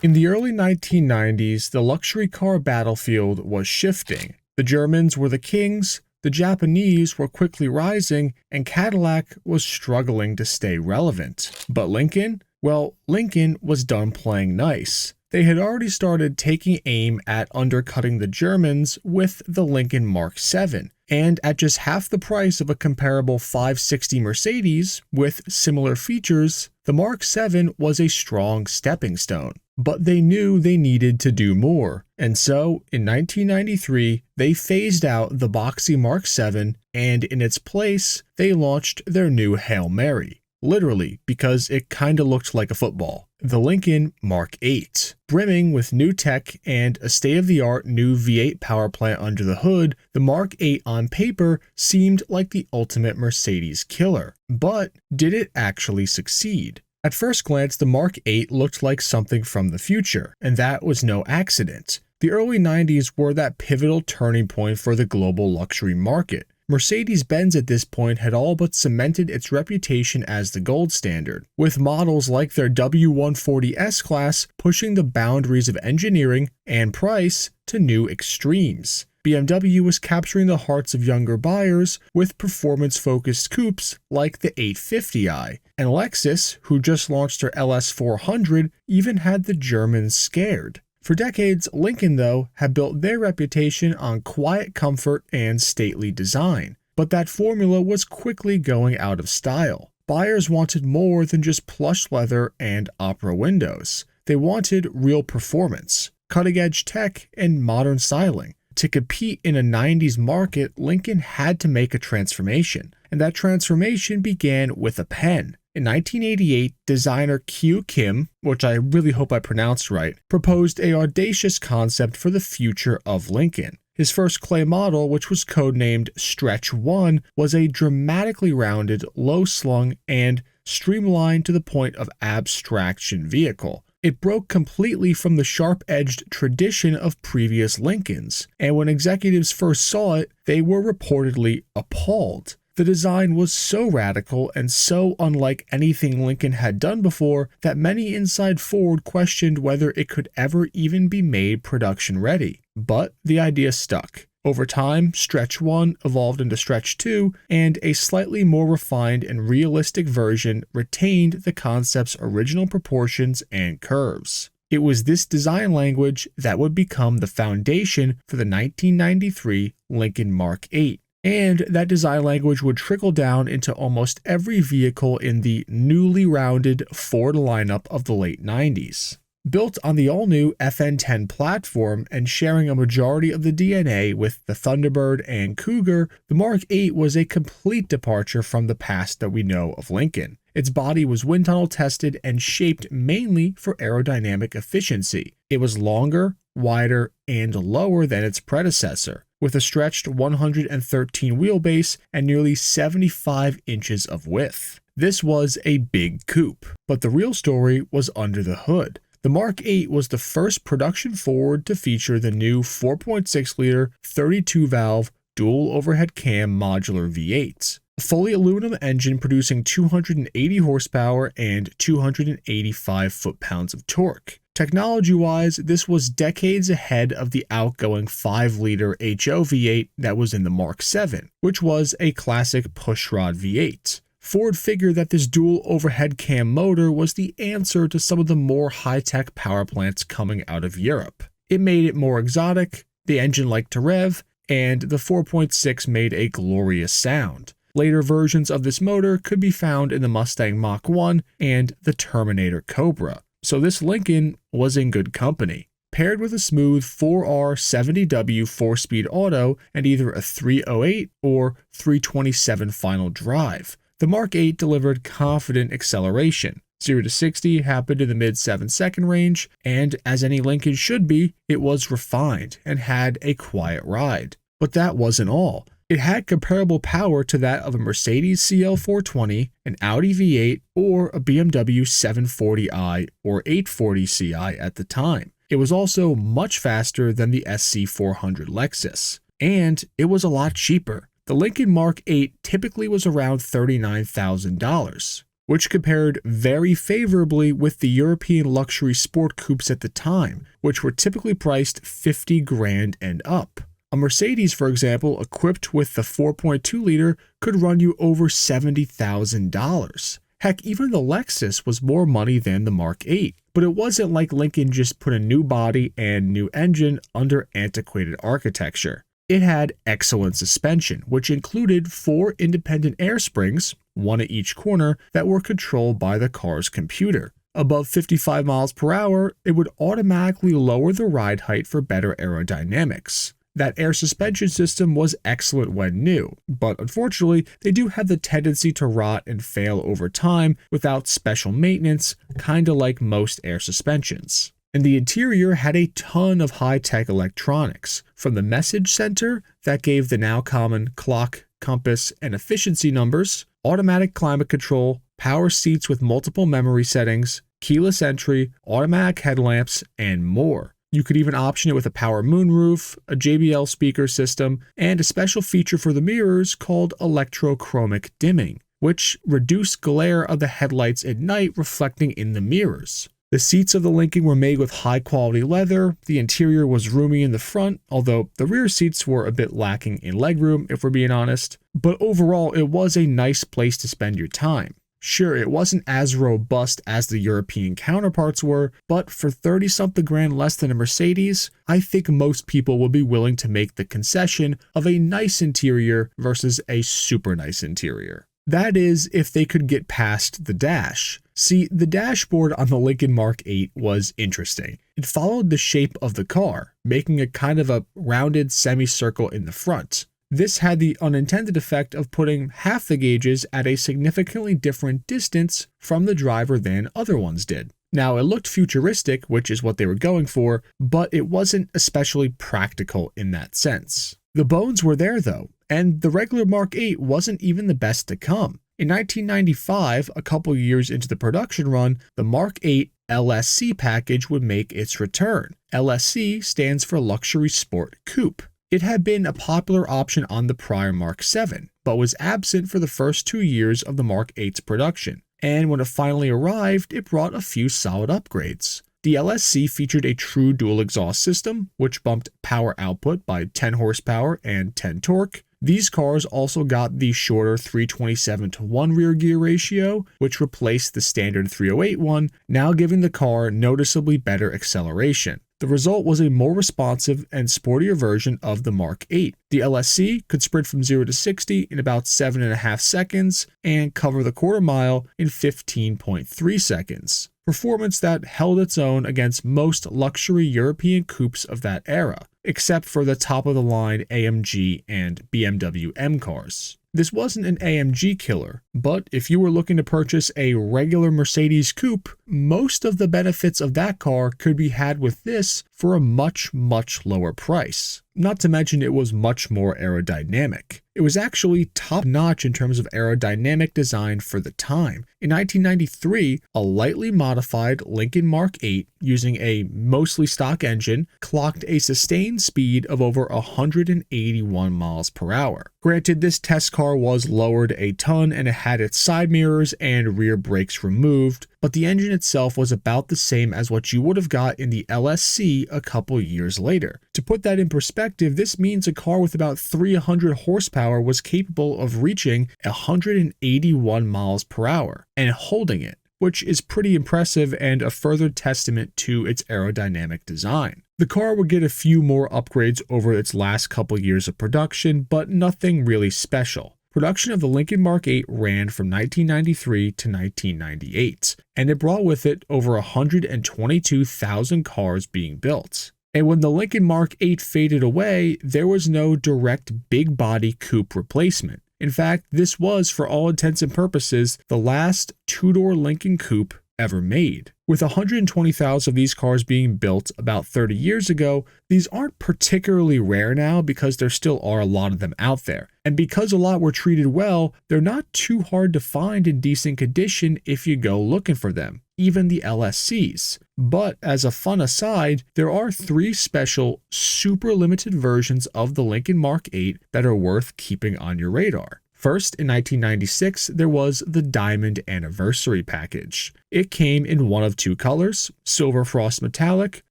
In the early 1990s, the luxury car battlefield was shifting. The Germans were the kings, the Japanese were quickly rising, and Cadillac was struggling to stay relevant. But Lincoln? Well, Lincoln was done playing nice. They had already started taking aim at undercutting the Germans with the Lincoln Mark 7, and at just half the price of a comparable 560 Mercedes with similar features, the Mark 7 was a strong stepping stone. But they knew they needed to do more, and so, in 1993, they phased out the boxy Mark 7, and in its place, they launched their new Hail Mary. Literally, because it kinda looked like a football. The Lincoln Mark 8. Brimming with new tech and a state-of-the-art new V8 power plant under the hood, the Mark 8 on paper seemed like the ultimate Mercedes killer. But did it actually succeed? At first glance, the Mark 8 looked like something from the future, and that was no accident. The early 90s were that pivotal turning point for the global luxury market. Mercedes-Benz at this point had all but cemented its reputation as the gold standard, with models like their W140 S-Class pushing the boundaries of engineering and price to new extremes. BMW was capturing the hearts of younger buyers with performance-focused coupes like the 850i, and Lexus, who just launched their LS400, even had the Germans scared. For decades, Lincoln, though, had built their reputation on quiet comfort and stately design, but that formula was quickly going out of style. Buyers wanted more than just plush leather and opera windows. They wanted real performance, cutting-edge tech, and modern styling. To compete in a 90s market, Lincoln had to make a transformation, and that transformation began with a pen. In 1988, designer Kyu Kim, which I really hope I pronounced right, proposed an audacious concept for the future of Lincoln. His first clay model, which was codenamed Stretch 1, was a dramatically rounded, low-slung, and streamlined to the point of abstraction vehicle. It broke completely from the sharp-edged tradition of previous Lincolns, and when executives first saw it, they were reportedly appalled. The design was so radical and so unlike anything Lincoln had done before that many inside Ford questioned whether it could ever even be made production ready. But the idea stuck. Over time, Stretch 1 evolved into Stretch 2, and a slightly more refined and realistic version retained the concept's original proportions and curves. It was this design language that would become the foundation for the 1993 Lincoln Mark 8. And that design language would trickle down into almost every vehicle in the newly rounded Ford lineup of the late 90s. Built on the all-new FN10 platform and sharing a majority of the DNA with the Thunderbird and Cougar, the Mark 8 was a complete departure from the past that we know of Lincoln. Its body was wind tunnel tested and shaped mainly for aerodynamic efficiency. It was longer, wider, and lower than its predecessor, with a stretched 113 wheelbase and nearly 75 inches of width. This was a big coupe, but the real story was under the hood. The Mark 8 was the first production Ford to feature the new 4.6-liter 32-valve dual overhead cam modular V8. A fully aluminum engine producing 280 horsepower and 285 foot-pounds of torque. Technology-wise, this was decades ahead of the outgoing 5-liter HO V8 that was in the Mark 7, which was a classic pushrod V8. Ford figured that this dual overhead cam motor was the answer to some of the more high-tech power plants coming out of Europe. It made it more exotic, the engine liked to rev, and the 4.6 made a glorious sound. Later versions of this motor could be found in the Mustang Mach-1 and the Terminator Cobra. So this Lincoln was in good company. Paired with a smooth 4R70W 4-speed auto and either a 308 or 327 final drive, the Mark 8 delivered confident acceleration. 0 to 60 happened in the mid-7-second range, and as any Lincoln should be, it was refined and had a quiet ride. But that wasn't all. It had comparable power to that of a Mercedes CL420, an Audi V8, or a BMW 740i or 840ci at the time. It was also much faster than the SC400 Lexus, and it was a lot cheaper. The Lincoln Mark 8 typically was around $39,000. which compared very favorably with the European luxury sport coupes at the time, which were typically priced $50,000 and up. A Mercedes, for example, equipped with the 4.2-liter could run you over $70,000. Heck, even the Lexus was more money than the Mark 8, but it wasn't like Lincoln just put a new body and new engine under antiquated architecture. It had excellent suspension, which included 4 independent air springs, one at each corner, that were controlled by the car's computer. Above 55 miles per hour, it would automatically lower the ride height for better aerodynamics. That air suspension system was excellent when new, but unfortunately, they do have the tendency to rot and fail over time without special maintenance, kinda like most air suspensions. And the interior had a ton of high-tech electronics, from the message center that gave the now common clock, compass, and efficiency numbers, automatic climate control, power seats with multiple memory settings, keyless entry, automatic headlamps, and more. You could even option it with a power moonroof, a JBL speaker system, and a special feature for the mirrors called electrochromic dimming, which reduced glare of the headlights at night reflecting in the mirrors. The seats of the Lincoln were made with high-quality leather, the interior was roomy in the front, although the rear seats were a bit lacking in legroom if we're being honest, but overall it was a nice place to spend your time. Sure, it wasn't as robust as the European counterparts were, but for 30-something grand less than a Mercedes, I think most people will be willing to make the concession of a nice interior versus a super nice interior. That is, if they could get past the dash. See, the dashboard on the Lincoln Mark 8 was interesting. It followed the shape of the car, making a kind of a rounded semicircle in the front. This had the unintended effect of putting half the gauges at a significantly different distance from the driver than other ones did. Now, it looked futuristic, which is what they were going for, but it wasn't especially practical in that sense. The bones were there though, and the regular Mark 8 wasn't even the best to come. In 1995, a couple years into the production run, the Mark 8 LSC package would make its return. LSC stands for Luxury Sport Coupe. It had been a popular option on the prior Mark 7, but was absent for the first 2 years of the Mark 8's production, and when it finally arrived, it brought a few solid upgrades. The LSC featured a true dual exhaust system, which bumped power output by 10 horsepower and 10 torque. These cars also got the shorter 327:1 rear gear ratio, which replaced the standard 308 one, now giving the car noticeably better acceleration. The result was a more responsive and sportier version of the Mark 8. The LSC could sprint from 0 to 60 in about 7.5 seconds and cover the quarter mile in 15.3 seconds. Performance that held its own against most luxury European coupes of that era, except for the top-of-the-line AMG and BMW M cars. This wasn't an AMG killer, but if you were looking to purchase a regular Mercedes coupe, most of the benefits of that car could be had with this for a much, much lower price. Not to mention it was much more aerodynamic. It was actually top-notch in terms of aerodynamic design for the time. In 1993, a lightly modified Lincoln Mark 8 using a mostly stock engine clocked a sustained speed of over 181 miles per hour. Granted, this test car was lowered a ton and it had its side mirrors and rear brakes removed, but the engine itself was about the same as what you would have got in the LSC a couple years later. To put that in perspective, this means a car with about 300 horsepower was capable of reaching 181 miles per hour and holding it, which is pretty impressive and a further testament to its aerodynamic design. The car would get a few more upgrades over its last couple years of production, but nothing really special. Production of the Lincoln Mark 8 ran from 1993 to 1998, and it brought with it over 122,000 cars being built. And when the Lincoln Mark 8 faded away, there was no direct big body coupe replacement. In fact, this was, for all intents and purposes, the last two-door Lincoln coupe ever made. With 120,000 of these cars being built about 30 years ago, these aren't particularly rare now because there still are a lot of them out there. And because a lot were treated well, they're not too hard to find in decent condition if you go looking for them, even the LSCs. But as a fun aside, there are 3 special, super limited versions of the Lincoln Mark 8 that are worth keeping on your radar. First, in 1996, there was the Diamond Anniversary Package. It came in one of two colors, Silver Frost Metallic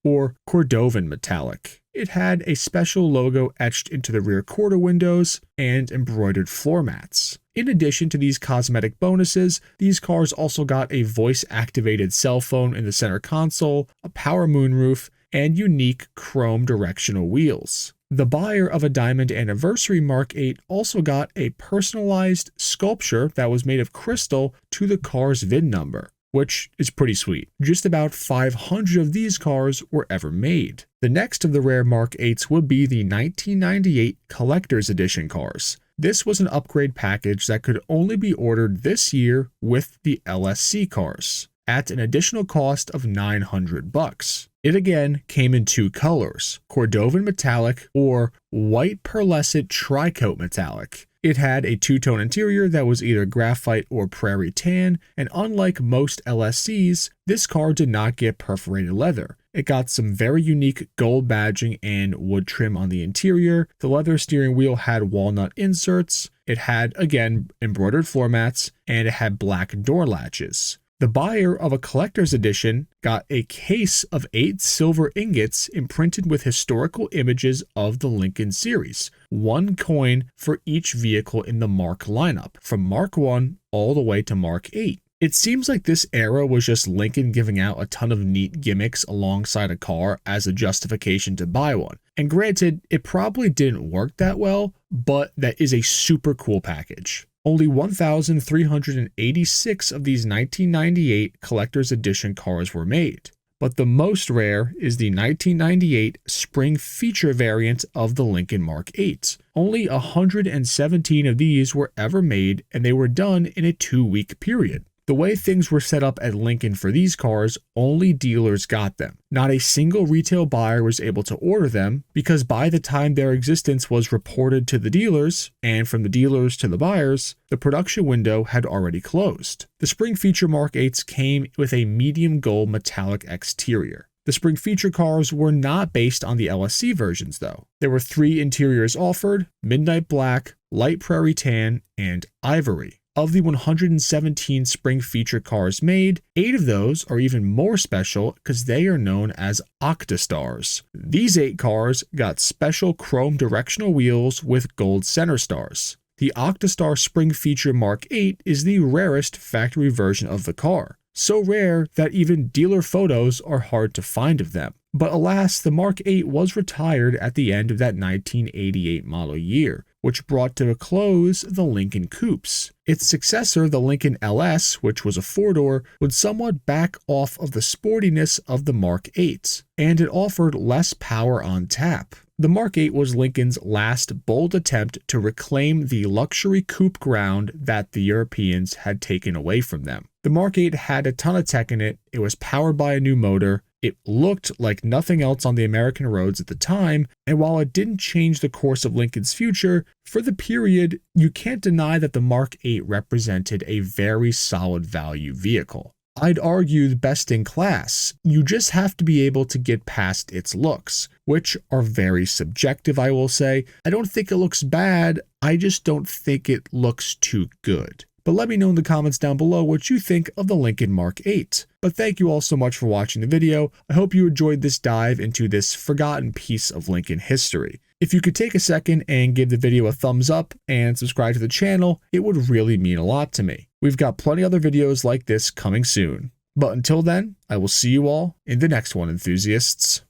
or Cordovan Metallic. It had a special logo etched into the rear quarter windows and embroidered floor mats. In addition to these cosmetic bonuses, these cars also got a voice-activated cell phone in the center console, a power moonroof, and unique chrome directional wheels. The buyer of a Diamond Anniversary Mark 8 also got a personalized sculpture that was made of crystal to the car's VIN number, which is pretty sweet. Just about 500 of these cars were ever made. The next of the rare Mark 8s would be the 1998 Collector's Edition cars. This was an upgrade package that could only be ordered this year with the LSC cars, at an additional cost of $900. It again came in two colors, Cordovan Metallic or White Pearlescent Tricoat Metallic. It had a two-tone interior that was either graphite or prairie tan, and unlike most LSCs, this car did not get perforated leather. It got some very unique gold badging and wood trim on the interior. The leather steering wheel had walnut inserts. It had, again, embroidered floor mats, and it had black door latches. The buyer of a collector's edition got a case of 8 silver ingots imprinted with historical images of the Lincoln series, 1 coin for each vehicle in the Mark lineup, from Mark 1 all the way to Mark 8. It seems like this era was just Lincoln giving out a ton of neat gimmicks alongside a car as a justification to buy one. And granted, it probably didn't work that well, but that is a super cool package. Only 1,386 of these 1998 Collector's Edition cars were made, but the most rare is the 1998 Spring Feature variant of the Lincoln Mark 8. Only 117 of these were ever made, and they were done in a 2-week period. The way things were set up at Lincoln for these cars, only dealers got them. Not a single retail buyer was able to order them because by the time their existence was reported to the dealers, and from the dealers to the buyers, the production window had already closed. The Spring Feature Mark 8s came with a medium gold metallic exterior. The Spring Feature cars were not based on the LSC versions though. There were 3 interiors offered: Midnight Black, Light Prairie Tan, and Ivory. Of the 117 Spring Feature cars made, 8 of those are even more special because they are known as Octastars. These 8 cars got special chrome directional wheels with gold center stars. The Octastar Spring Feature Mark 8 is the rarest factory version of the car, so rare that even dealer photos are hard to find of them. But alas, the Mark 8 was retired at the end of that 1988 model year, which brought to a close the Lincoln Coupes. Its successor, the Lincoln LS, which was a 4-door, would somewhat back off of the sportiness of the Mark 8, and it offered less power on tap. The Mark 8 was Lincoln's last bold attempt to reclaim the luxury coupe ground that the Europeans had taken away from them. The Mark 8 had a ton of tech in it, it was powered by a new motor, it looked like nothing else on the American roads at the time, and while it didn't change the course of Lincoln's future, for the period, you can't deny that the Mark 8 represented a very solid value vehicle. I'd argue the best in class. You just have to be able to get past its looks, which are very subjective, I will say. I don't think it looks bad, I just don't think it looks too good. But let me know in the comments down below what you think of the Lincoln Mark 8. But thank you all so much for watching the video. I hope you enjoyed this dive into this forgotten piece of Lincoln history. If you could take a second and give the video a thumbs up and subscribe to the channel, it would really mean a lot to me. We've got plenty other videos like this coming soon. But until then, I will see you all in the next one, enthusiasts.